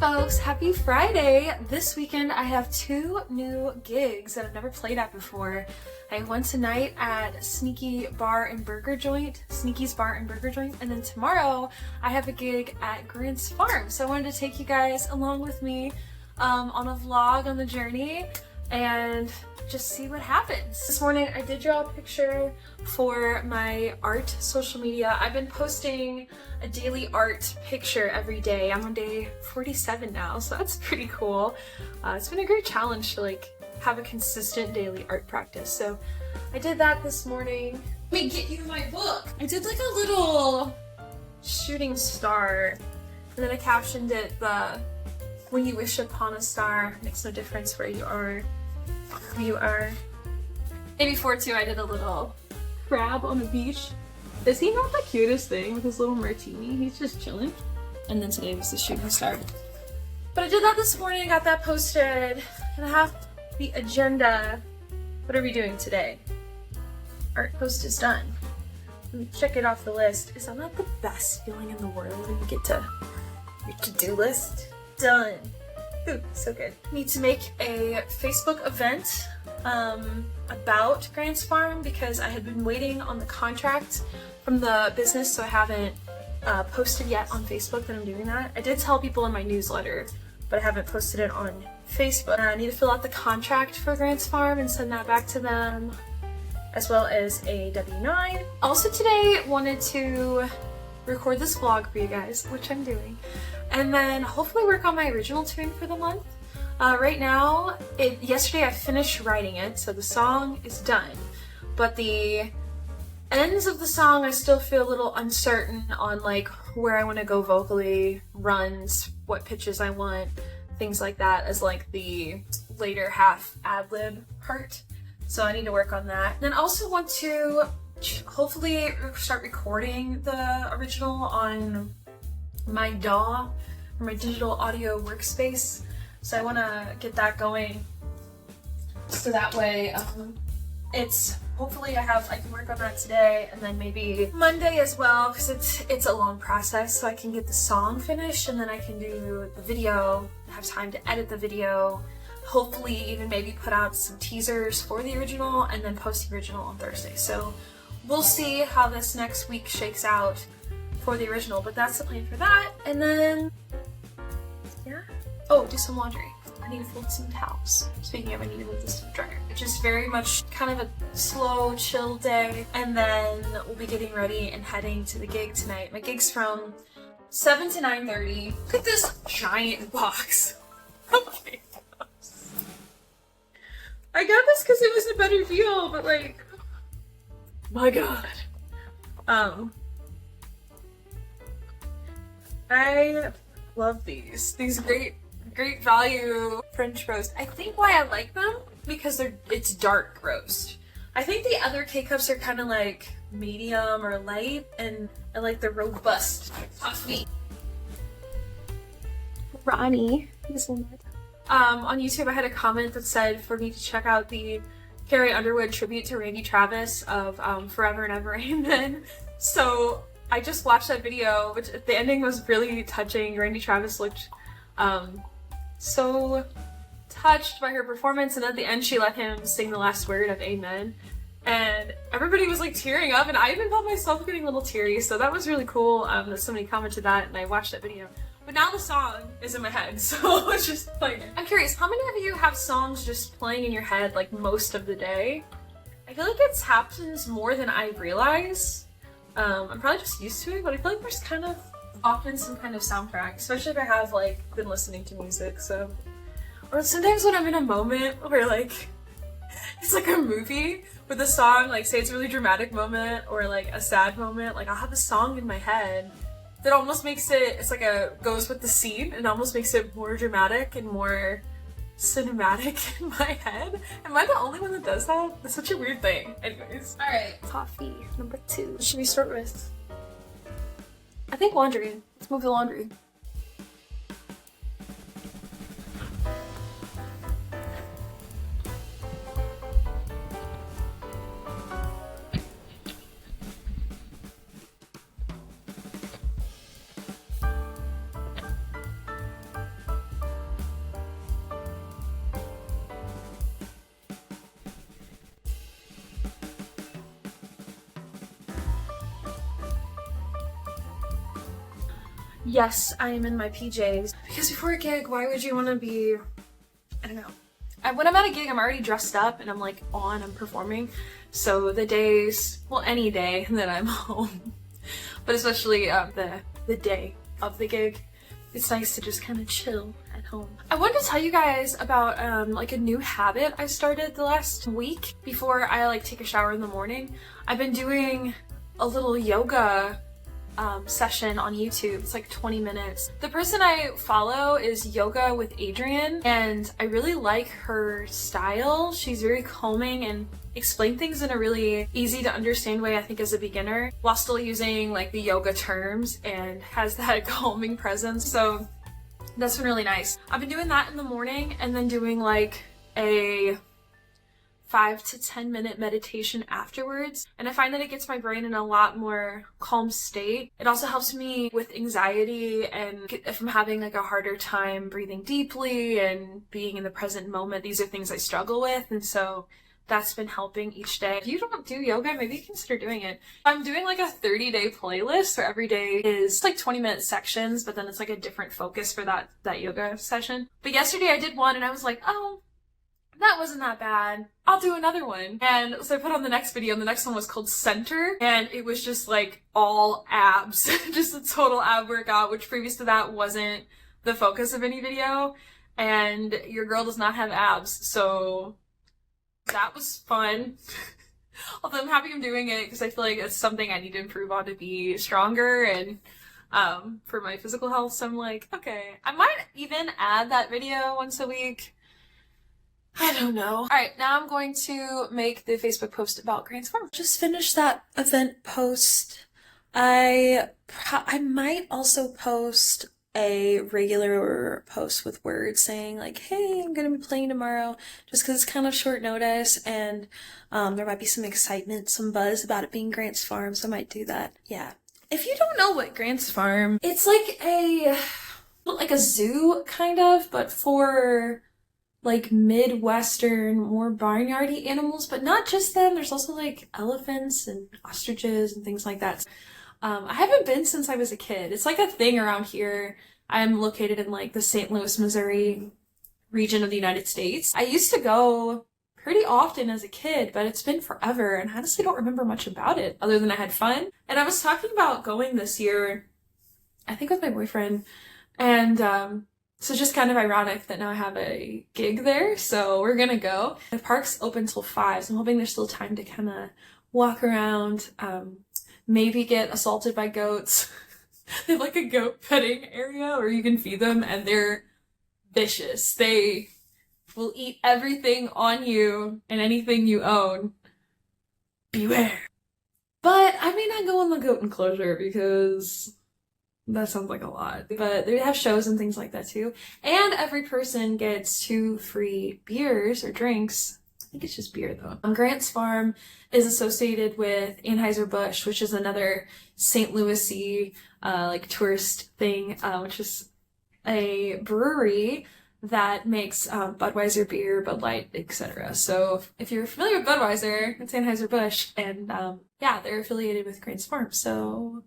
folks, happy Friday. This weekend I have 2 new gigs that I've never played at before. I have one tonight at Sneaky's Bar and Burger Joint, and then tomorrow I have a gig at Grant's Farm. So I wanted to take you guys along with me on a vlog on the journey and just see what happens. This morning I did draw a picture for my art social media. I've been posting a daily art picture every day. I'm on day 47 now, so that's pretty cool. It's been a great challenge to like have a consistent daily art practice. So I did that this morning. Let me get you my book. I did like a little shooting star, and then I captioned it when you wish upon a star, makes no difference where you are, who you are. Day before too, I did a little crab on the beach. Is he not the cutest thing with his little martini? He's just chilling. And then today was the shooting star. But I did that this morning, got that posted, and I have the agenda. What are we doing today? Art post is done. Let me check it off the list. Is that not the best feeling in the world when you get to your to-do list? Done. Ooh, so good. Need to make a Facebook event about Grant's Farm because I had been waiting on the contract from the business, so I haven't posted yet on Facebook that I'm doing that. I did tell people in my newsletter, but I haven't posted it on Facebook. I need to fill out the contract for Grant's Farm and send that back to them, as well as a W-9. Also today, wanted to record this vlog for you guys, which I'm doing, and then hopefully work on my original tune for the month. Right now, yesterday I finished writing it, so the song is done, but the ends of the song I still feel a little uncertain on, like where I want to go vocally, runs, what pitches I want, things like that as like the later half ad-lib part. So I need to work on that. Then also want to hopefully start recording the original on my DAW, or my digital audio workspace. So I want to get that going, so that way it's hopefully I can work on that today, and then maybe Monday as well, because it's a long process, so I can get the song finished and then I can do the video, have time to edit the video, hopefully even maybe put out some teasers for the original and then post the original on Thursday. So we'll see how this next week shakes out for the original, but that's the plan for that. And then yeah. Oh, do some laundry. I need to fold some towels. Speaking of, I need to move this to the dryer. It's just very much kind of a slow, chill day. And then we'll be getting ready and heading to the gig tonight. My gig's from 7 to 9:30. Look at this giant box. Oh my gosh. I got this because it was a better deal, but like, my god. I love these great value French roast. I think why I like them because it's dark roast. I think the other K-cups are kind of like medium or light, and I like the robust coffee. Ronnie, on YouTube I had a comment that said for me to check out the Carrie Underwood tribute to Randy Travis of Forever and Ever Amen. So I just watched that video, which the ending was really touching. Randy Travis looked so touched by her performance, and at the end she let him sing the last word of Amen, and everybody was like tearing up, and I even felt myself getting a little teary, so that was really cool that somebody commented that and I watched that video. But now the song is in my head, so it's just playing it. I'm curious, how many of you have songs just playing in your head like most of the day? I feel like it happens more than I realize. I'm probably just used to it, but I feel like there's kind of often some kind of soundtrack, especially if I have like been listening to music. So, or sometimes when I'm in a moment where like it's like a movie with a song, like say it's a really dramatic moment or like a sad moment, like I'll have a song in my head that almost makes it's like goes with the scene and almost makes it more dramatic and more cinematic in my head. Am I the only one that does that? That's such a weird thing. Anyways, all right, coffee number 2. What should we start with? I think laundry. Let's move the laundry. Yes, I am in my PJs. Because before a gig, why would you want to be, I don't know. When I'm at a gig, I'm already dressed up and I'm like I'm performing. So the days, well, any day that I'm home, but especially the day of the gig, it's nice to just kind of chill at home. I wanted to tell you guys about like a new habit I started the last week before I like take a shower in the morning. I've been doing a little yoga session on YouTube. It's like 20 minutes. The person I follow is Yoga with Adrienne, and I really like her style. She's very calming and explain things in a really easy to understand way, I think, as a beginner, while still using like the yoga terms, and has that calming presence. So that's been really nice. I've been doing that in the morning and then doing like a 5 to 10 minute meditation afterwards, and I find that it gets my brain in a lot more calm state. It also helps me with anxiety, and if I'm having like a harder time breathing deeply and being in the present moment, these are things I struggle with, and so that's been helping each day. If you don't do yoga, maybe consider doing it. I'm doing like a 30-day playlist where every day is like 20-minute sections, but then it's like a different focus for that yoga session. But yesterday I did one and I was like, oh, that wasn't that bad. I'll do another one. And so I put on the next video, and the next one was called Center, and it was just like all abs, just a total ab workout, which previous to that wasn't the focus of any video, and your girl does not have abs, so that was fun. Although I'm happy I'm doing it because I feel like it's something I need to improve on to be stronger and for my physical health. So I'm like, okay, I might even add that video once a week. I don't know. Alright, now I'm going to make the Facebook post about Grants Farm. Just finished that event post. I might also post a regular post with words saying like, hey, I'm gonna be playing tomorrow, just because it's kind of short notice, and there might be some excitement, some buzz about it being Grants Farm, so I might do that. Yeah. If you don't know what Grants Farm, it's like a zoo kind of, but for like Midwestern, more barnyardy animals, but not just them. There's also like elephants and ostriches and things like that. I haven't been since I was a kid. It's like a thing around here. I'm located in like the St. Louis, Missouri region of the United States. I used to go pretty often as a kid, but it's been forever, and I honestly don't remember much about it other than I had fun. And I was talking about going this year, I think with my boyfriend, and so just kind of ironic that now I have a gig there, so we're gonna go. The park's open till 5, so I'm hoping there's still time to kind of walk around, maybe get assaulted by goats. They have like a goat petting area where you can feed them, and they're vicious. They will eat everything on you and anything you own. Beware. But I may not go in the goat enclosure because that sounds like a lot. But they have shows and things like that too. And every person gets 2 free beers or drinks. I think it's just beer though. Grants Farm is associated with Anheuser-Busch, which is another St. Louis-y like tourist thing, which is a brewery that makes Budweiser beer, Bud Light, etc. So if you're familiar with Budweiser, it's Anheuser-Busch, and yeah, they're affiliated with Grants Farm, so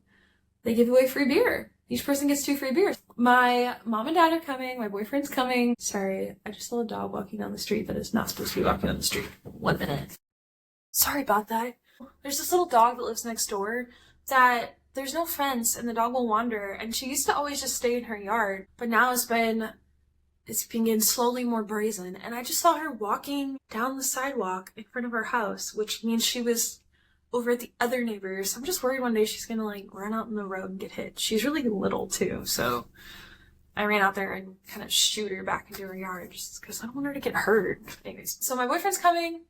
they give away free beer. Each person gets 2 free beers. My mom and dad are coming. My boyfriend's coming. Sorry, I just saw a dog walking down the street that is not supposed to be walking down the street. 1 minute. Sorry about that. There's this little dog that lives next door that there's no fence and the dog will wander. And she used to always just stay in her yard, but now it's been getting slowly more brazen. And I just saw her walking down the sidewalk in front of our house, which means she was over at the other neighbors. I'm just worried one day she's gonna like run out in the road and get hit. She's really little too, so I ran out there and kind of shoot her back into her yard just because I don't want her to get hurt. Anyways, so my boyfriend's coming,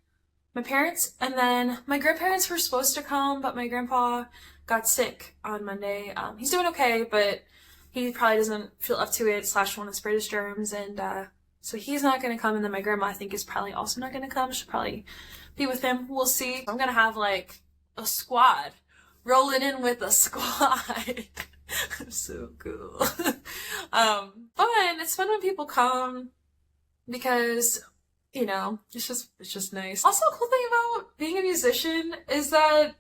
my parents, and then my grandparents were supposed to come, but my grandpa got sick on Monday. He's doing okay, but he probably doesn't feel up to it / want to spread his germs, and so he's not gonna come. And then my grandma, I think, is probably also not gonna come. She'll probably be with him. We'll see. I'm gonna have like a squad rolling in with a squad. So cool. Fun. It's fun when people come because, you know, it's just nice. Also, a cool thing about being a musician is that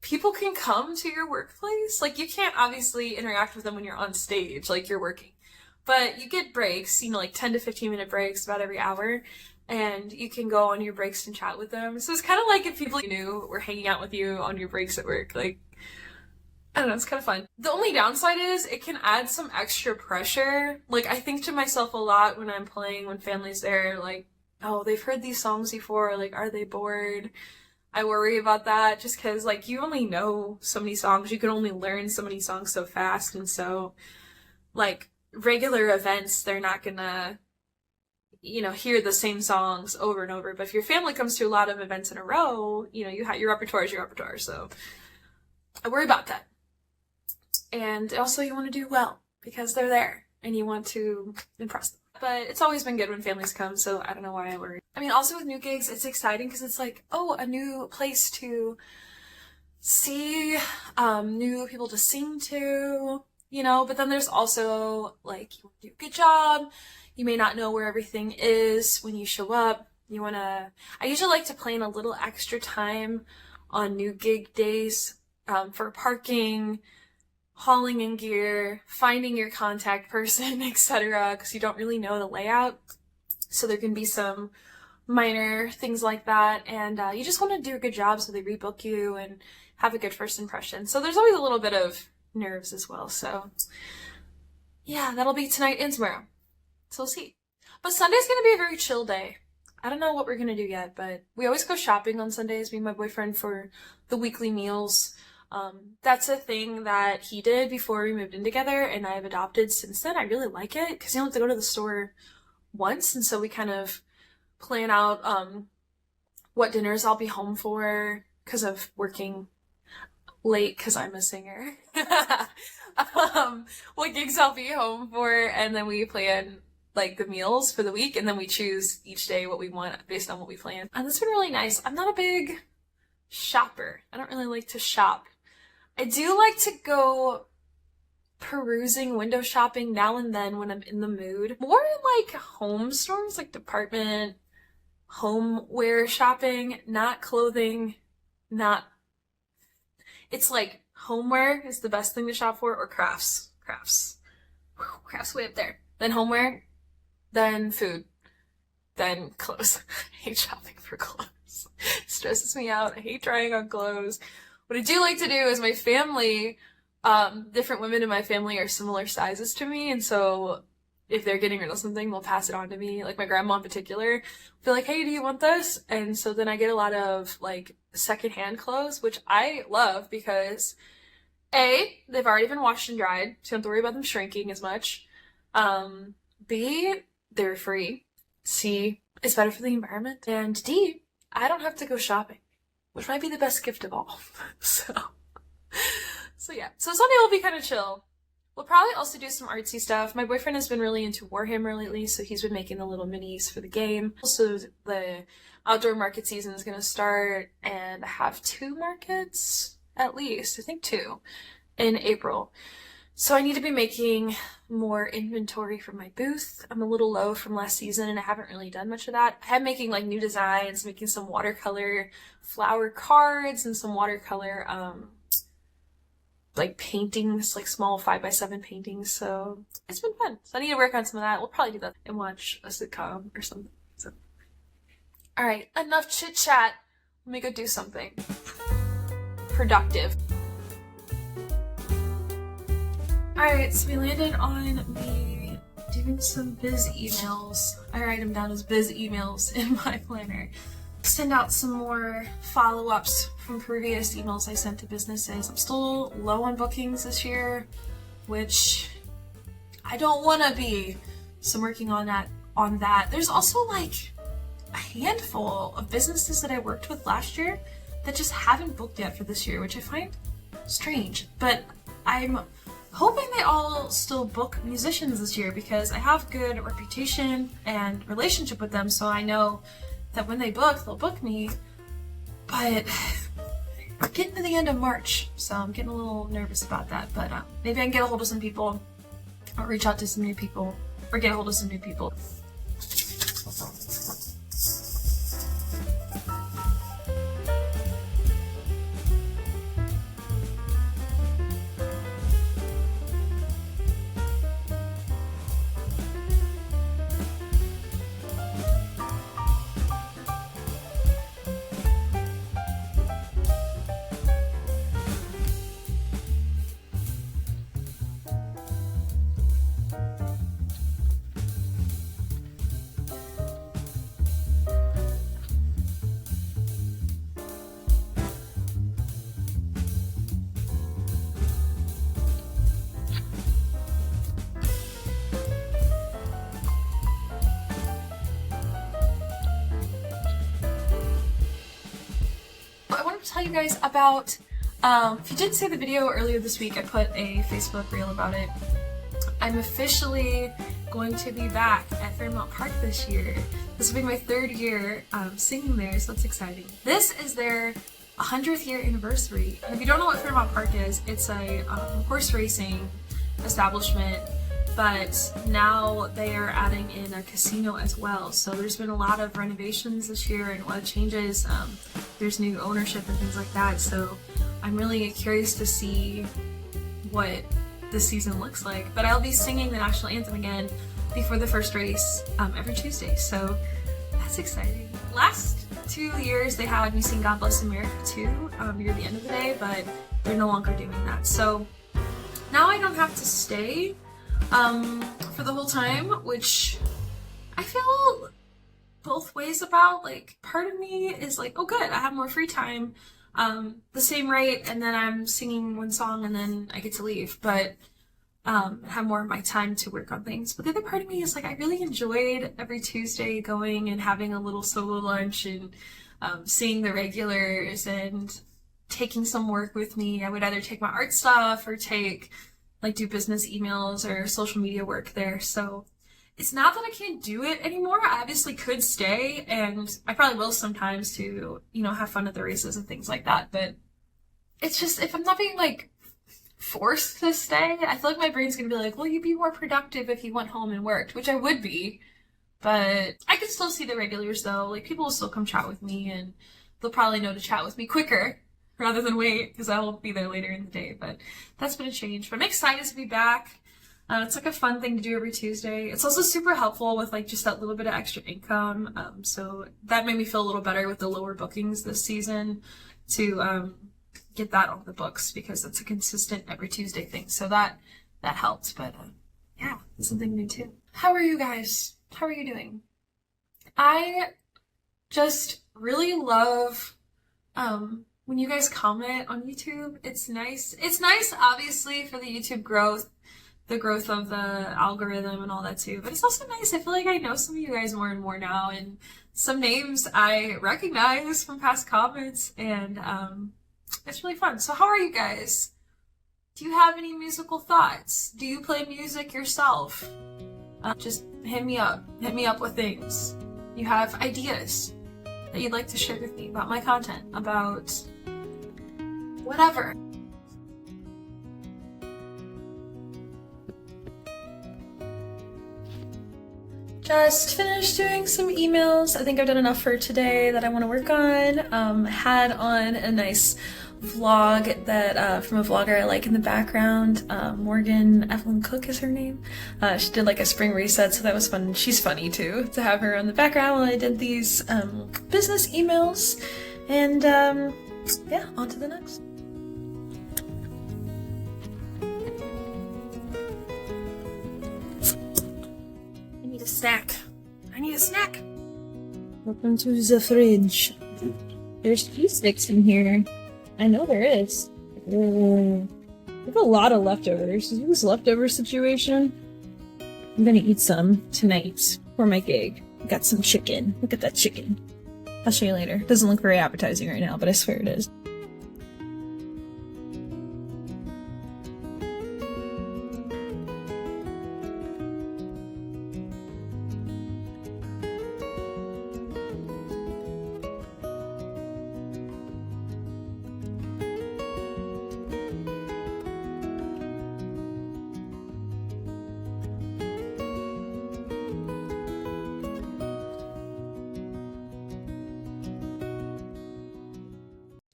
people can come to your workplace. Like, you can't obviously interact with them when you're on stage, like you're working. But you get breaks, you know, like 10 to 15 minute breaks about every hour. And you can go on your breaks and chat with them. So it's kind of like if people you knew were hanging out with you on your breaks at work. Like, I don't know, it's kind of fun. The only downside is it can add some extra pressure. Like, I think to myself a lot when I'm playing, when family's there, like, oh, they've heard these songs before, like, are they bored? I worry about that just because, like, you only know so many songs. You can only learn so many songs so fast. And so, like, regular events, they're not gonna, you know, hear the same songs over and over. But if your family comes to a lot of events in a row, you know, your repertoire is your repertoire. So I worry about that. And also you want to do well because they're there and you want to impress them. But it's always been good when families come, so I don't know why I worry. I mean, also with new gigs, it's exciting because it's like, oh, a new place to see, new people to sing to, you know, but then there's also, like, you want to do a good job. You may not know where everything is when you show up. I usually like to plan a little extra time on new gig days for parking, hauling in gear, finding your contact person, etc., because you don't really know the layout. So there can be some minor things like that, and you just want to do a good job so they rebook you and have a good first impression. So there's always a little bit of nerves as well. So yeah, that'll be tonight and tomorrow. So we'll see. But Sunday's going to be a very chill day. I don't know what we're going to do yet, but we always go shopping on Sundays, me and my boyfriend, for the weekly meals. That's a thing that he did before we moved in together, and I've adopted since then. I really like it because you don't have to go to the store once, and so we kind of plan out what dinners I'll be home for because of working late because I'm a singer. What gigs I'll be home for, and then we plan like the meals for the week, and then we choose each day what we want based on what we plan. And that's been really nice. I'm not a big shopper. I don't really like to shop. I do like to go perusing, window shopping now and then when I'm in the mood. More like home stores, like department, homeware shopping, not clothing, not... It's like homeware is the best thing to shop for, or crafts. Crafts way up there. Then homeware, then food, then clothes. I hate shopping for clothes. It stresses me out. I hate trying on clothes. What I do like to do is my family, different women in my family are similar sizes to me, and so if they're getting rid of something, they'll pass it on to me. Like my grandma in particular, feel like, hey, do you want this? And so then I get a lot of like secondhand clothes, which I love because A, they've already been washed and dried, so you don't have to worry about them shrinking as much. B, they're free. C, it's better for the environment. And D, I don't have to go shopping, which might be the best gift of all. So yeah. So Sunday will be kind of chill. We'll probably also do some artsy stuff. My boyfriend has been really into Warhammer lately, so he's been making the little minis for the game. Also, the outdoor market season is going to start, and I have 2 markets, at least, I think 2, in April. So I need to be making more inventory for my booth. I'm a little low from last season and I haven't really done much of that. I am making like new designs, making some watercolor flower cards and some watercolor like paintings, like small 5x7 paintings. So it's been fun. So I need to work on some of that. We'll probably do that and watch a sitcom or something. So, all right, enough chit chat. Let me go do something productive. Alright, so we landed on me doing some biz emails. I write them down as biz emails in my planner. Send out some more follow-ups from previous emails I sent to businesses. I'm still low on bookings this year, which I don't want to be. So I'm working on that. There's also like a handful of businesses that I worked with last year that just haven't booked yet for this year, which I find strange. But I'm hoping they all still book musicians this year because I have good reputation and relationship with them, so I know that when they book, they'll book me. But we're getting to the end of March, so I'm getting a little nervous about that. But maybe I can get a hold of some people, or reach out to some new people, or get a hold of some new people. tell you guys about, if you didn't see the video earlier this week, I put a Facebook reel about it. I'm officially going to be back at Fairmount Park this year. This will be my 3rd year singing there, so it's exciting. This is their 100th year anniversary. And if you don't know what Fairmount Park is, it's a horse racing establishment, but now they are adding in a casino as well. So there's been a lot of renovations this year and a lot of changes. There's new ownership and things like that. So I'm really curious to see what this season looks like. But I'll be singing the national anthem again before the first race every Tuesday. So that's exciting. Last 2 years they had me sing God Bless America too near the end of the day, but they're no longer doing that. So now I don't have to stay for the whole time, which I feel both ways about. Like, part of me is like, oh good, I have more free time, the same rate, and then I'm singing one song and then I get to leave, but have more of my time to work on things. But the other part of me is like, I really enjoyed every Tuesday going and having a little solo lunch and seeing the regulars and taking some work with me. I would either take my art stuff or do business emails or social media work there. So it's not that I can't do it anymore. I obviously could stay, and I probably will sometimes to, have fun at the races and things like that. But it's just, if I'm not being forced to stay, I feel like my brain's gonna be like, well, you'd be more productive if you went home and worked, which I would be. But I can still see the regulars though. People will still come chat with me, and they'll probably know to chat with me quicker rather than wait, because I will be there later in the day. But that's been a change. But I'm excited to be back. It's a fun thing to do every Tuesday. It's also super helpful with just that little bit of extra income. So that made me feel a little better with the lower bookings this season to get that on the books, because it's a consistent every Tuesday thing. So that helped. But yeah, it's something new too. How are you guys? How are you doing? I just really love when you guys comment on YouTube. It's nice. It's nice, obviously, for the YouTube growth, the growth of the algorithm and all that too. But it's also nice. I feel like I know some of you guys more and more now, and some names I recognize from past comments, and it's really fun. So how are you guys? Do you have any musical thoughts? Do you play music yourself? Just hit me up. Hit me up with things. You have ideas that you'd like to share with me about my content, about whatever. Just finished doing some emails. I think I've done enough for today that I want to work on. Had on a nice vlog that from a vlogger I like in the background. Morgan Evelyn Cook is her name. She did a spring reset, so that was fun. She's funny too, to have her on the background while I did these business emails. And yeah, on to the next. Snack. I need a snack. Welcome to the fridge. There's cheese sticks in here. I know there is. We have a lot of leftovers. Is this leftover situation? I'm gonna eat some tonight for my gig. Got some chicken. Look at that chicken. I'll show you later. Doesn't look very appetizing right now, but I swear it is.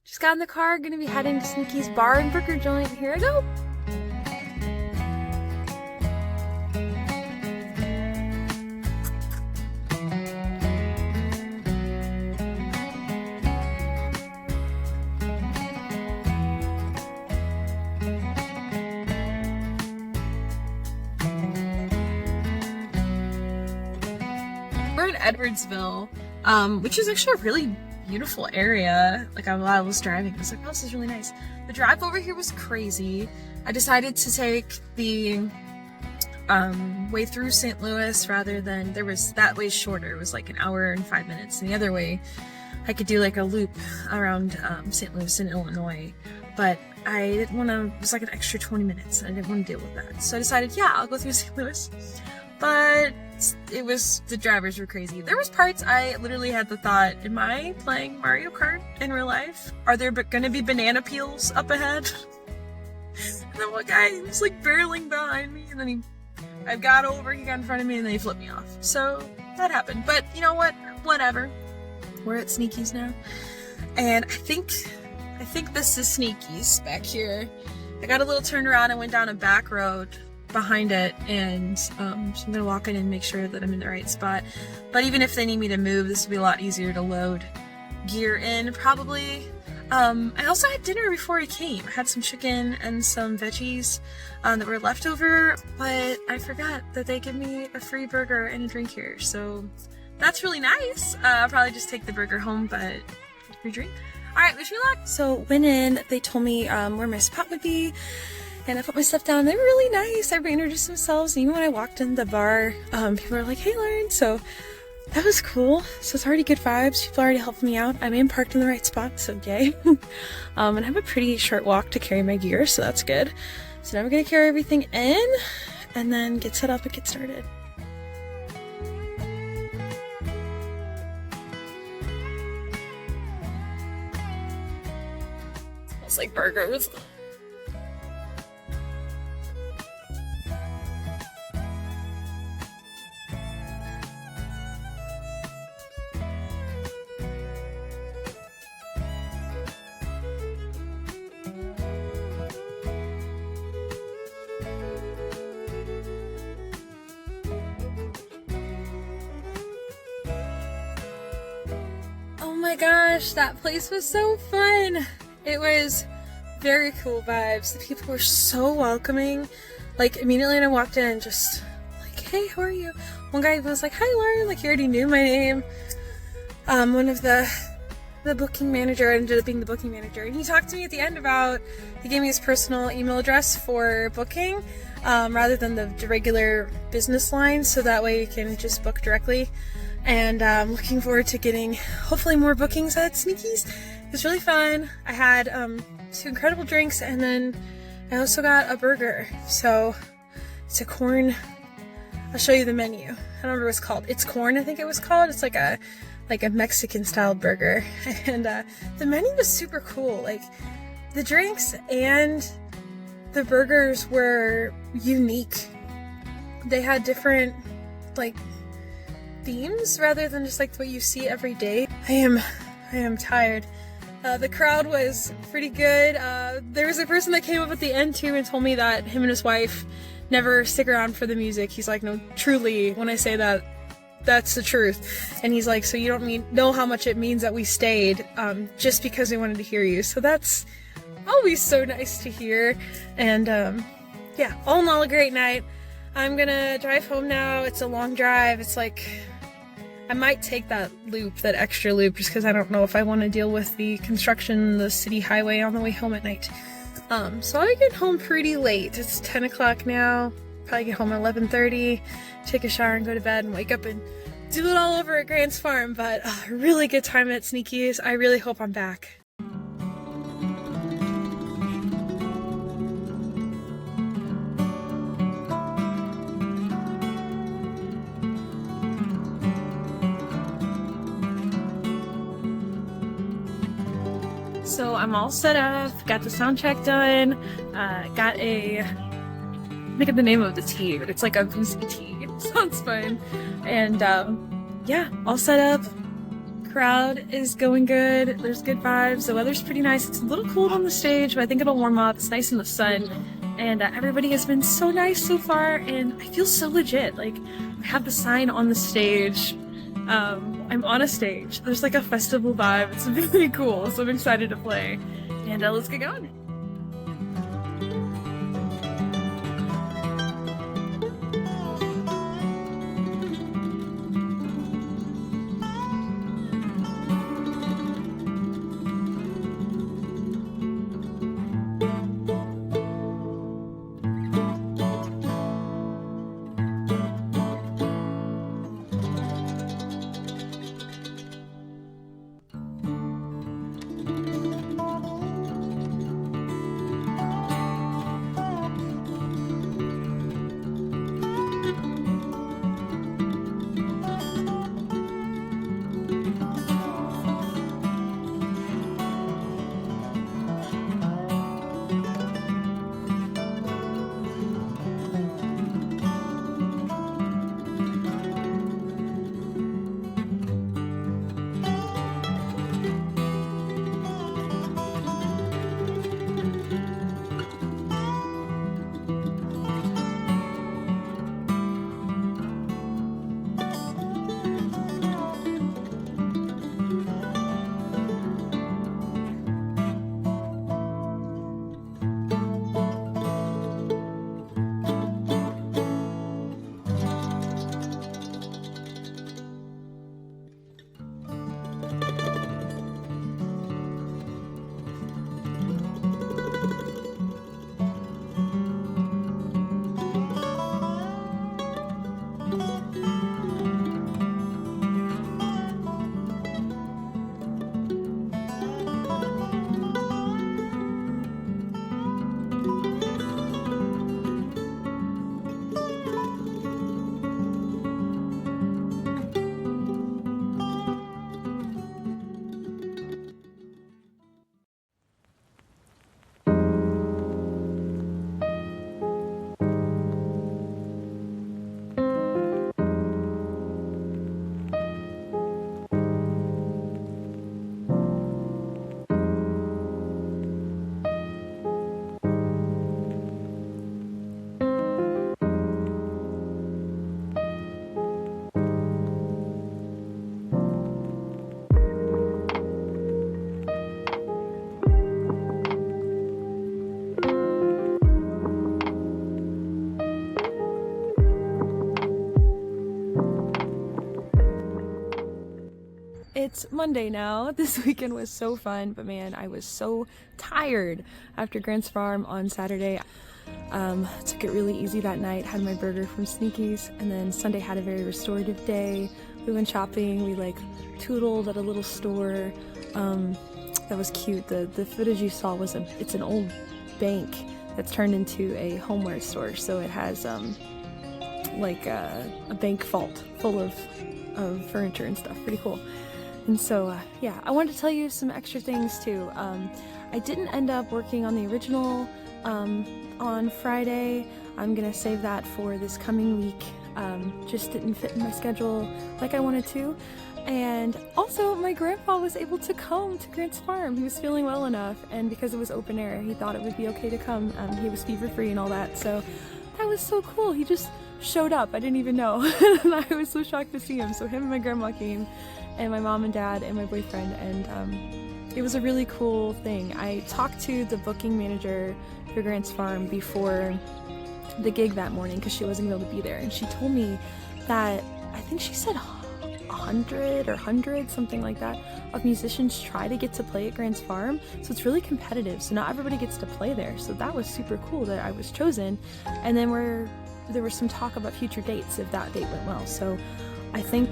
Just got in the car, gonna be heading to Sneaky's Bar and Burger Joint. Here I go! We're in Edwardsville, which is actually a really beautiful area. While I was driving, I was like, oh, this is really nice. The drive over here was crazy. I decided to take the way through St. Louis rather than, that way shorter. It was an hour and 5 minutes, and the other way I could do like a loop around St. Louis in Illinois, but I didn't want to, it was like an extra 20 minutes and I didn't want to deal with that. So I decided, yeah, I'll go through St. Louis. But it was, the drivers were crazy. There was parts I literally had the thought, am I playing Mario Kart in real life? Are there gonna be banana peels up ahead? And then one guy was like barreling behind me, and then I got over, he got in front of me, and then he flipped me off. So that happened. But you know what? Whatever. We're at Sneaky's now. And I think this is Sneaky's back here. I got a little turned around and went down a back road behind it, and so I'm gonna walk in and make sure that I'm in the right spot. But even if they need me to move, this will be a lot easier to load gear in, probably. I also had dinner before I came. I had some chicken and some veggies that were left over, but I forgot that they give me a free burger and a drink here, so that's really nice. I'll probably just take the burger home, but free drink. Alright, wish me luck! So went in, they told me where my spot would be, and I put my stuff down. They were really nice. Everybody introduced themselves, and even when I walked in the bar, people were like, hey Lauren, so that was cool. So it's already good vibes. People already helped me out. I'm parked in the right spot, so yay. And I have a pretty short walk to carry my gear, so that's good. So now we're gonna carry everything in, and then get set up and get started. Smells like burgers. Oh my gosh, that place was so fun. It was very cool vibes. The people were so welcoming. Like immediately when I walked in, just like, hey, how are you? One guy was like, hi Lauren, like he already knew my name. One of the booking manager ended up being the booking manager, and he talked to me at the end about, he gave me his personal email address for booking rather than the regular business line, so that way you can just book directly. And I'm looking forward to getting hopefully more bookings at Sneaky's. It was really fun. I had 2 incredible drinks, and then I also got a burger. So it's a corn, I'll show you the menu. I don't remember what it's called. It's corn, I think it was called. It's like a Mexican style burger. And the menu was super cool. Like the drinks and the burgers were unique. They had different like themes rather than just like what you see every day. I am tired. The crowd was pretty good. There was a person that came up at the end too and told me that him and his wife never stick around for the music. He's like, no, truly, when I say that, that's the truth. And he's like, so you don't know how much it means that we stayed just because we wanted to hear you. So that's always so nice to hear. And yeah, all in all, a great night. I'm gonna drive home now. It's a long drive. It's like, I might take that loop, that extra loop, just because I don't know if I want to deal with the construction, the city highway on the way home at night. So I get home pretty late. It's 10 o'clock now. Probably get home at 11:30, take a shower and go to bed and wake up and do it all over at Grant's Farm. But a really good time at Sneaky's. I really hope I'm back. So I'm all set up, got the sound check done, got a, I forget the name of the tea, but it's like a whiskey tea, sounds fun. And yeah, all set up, crowd is going good, there's good vibes, the weather's pretty nice. It's a little cold on the stage, but I think it'll warm up, it's nice in the sun. And everybody has been so nice so far, and I feel so legit. Like, I have the sign on the stage. I'm on a stage. There's like a festival vibe. It's really cool, so I'm excited to play. And let's get going. it's Monday now. This weekend was so fun, but man, I was so tired after Grant's Farm on Saturday. Took it really easy that night, had my burger from Sneaky's, and then Sunday had a very restorative day. We went shopping, we like tootled at a little store. That was cute. The footage you saw was it's an old bank that's turned into a homeware store, so it has like a bank vault full of furniture and stuff. Pretty cool. And so yeah, I wanted to tell you some extra things too. I didn't end up working on the original on Friday. I'm gonna save that for this coming week. Just didn't fit in my schedule like I wanted to. And also, my grandpa was able to come to Grant's Farm. He was feeling well enough, and because it was open air, he thought it would be okay to come. He was fever-free and all that, so that was so cool. He just showed up. I didn't even know. And I was so shocked to see him. So him and my grandma came, and my mom and dad and my boyfriend, and it was a really cool thing. I talked to the booking manager for Grant's Farm before the gig that morning because she wasn't able to be there, and she told me that, I think she said 100, something like that, of musicians try to get to play at Grant's Farm, so it's really competitive, so not everybody gets to play there. So that was super cool that I was chosen. And then there was some talk about future dates if that date went well, so I think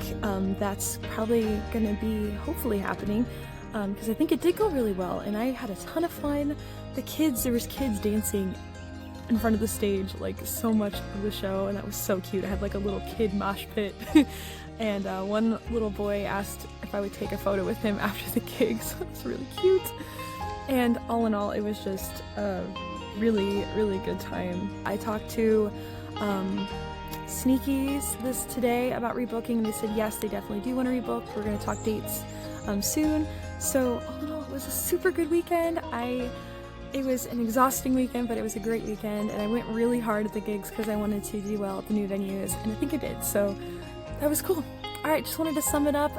that's probably gonna be hopefully happening, because I think it did go really well, and I had a ton of fun. There was kids dancing in front of the stage like so much of the show, and that was so cute. I had like a little kid mosh pit. And one little boy asked if I would take a photo with him after the gig, so it was really cute. And all in all, it was just a really, really good time. I talked to Sneaky's today about rebooking, and they said yes, they definitely do want to rebook. We're going to talk dates soon. So all in all, it was a super good weekend. It was an exhausting weekend, but it was a great weekend, and I went really hard at the gigs because I wanted to do well at the new venues, and I think I did, so that was cool. Alright, just wanted to sum it up.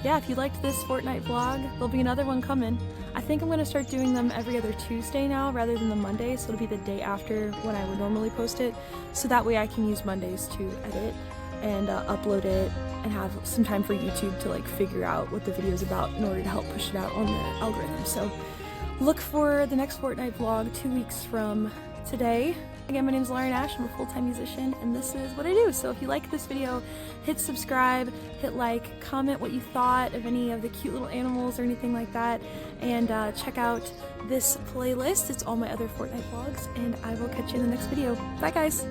Yeah, if you liked this Fortnight vlog, there'll be another one coming. I think I'm going to start doing them every other Tuesday now rather than the Monday, so it'll be the day after when I would normally post it, so that way I can use Mondays to edit and upload it and have some time for YouTube to like figure out what the video is about in order to help push it out on the algorithm. So look for the next Fortnight vlog 2 weeks from today. Again, my name is Lauren Ash. I'm a full-time musician, and this is what I do. So if you like this video, hit subscribe, hit like, comment what you thought of any of the cute little animals or anything like that, and check out this playlist. It's all my other Fortnite vlogs, and I will catch you in the next video. Bye, guys!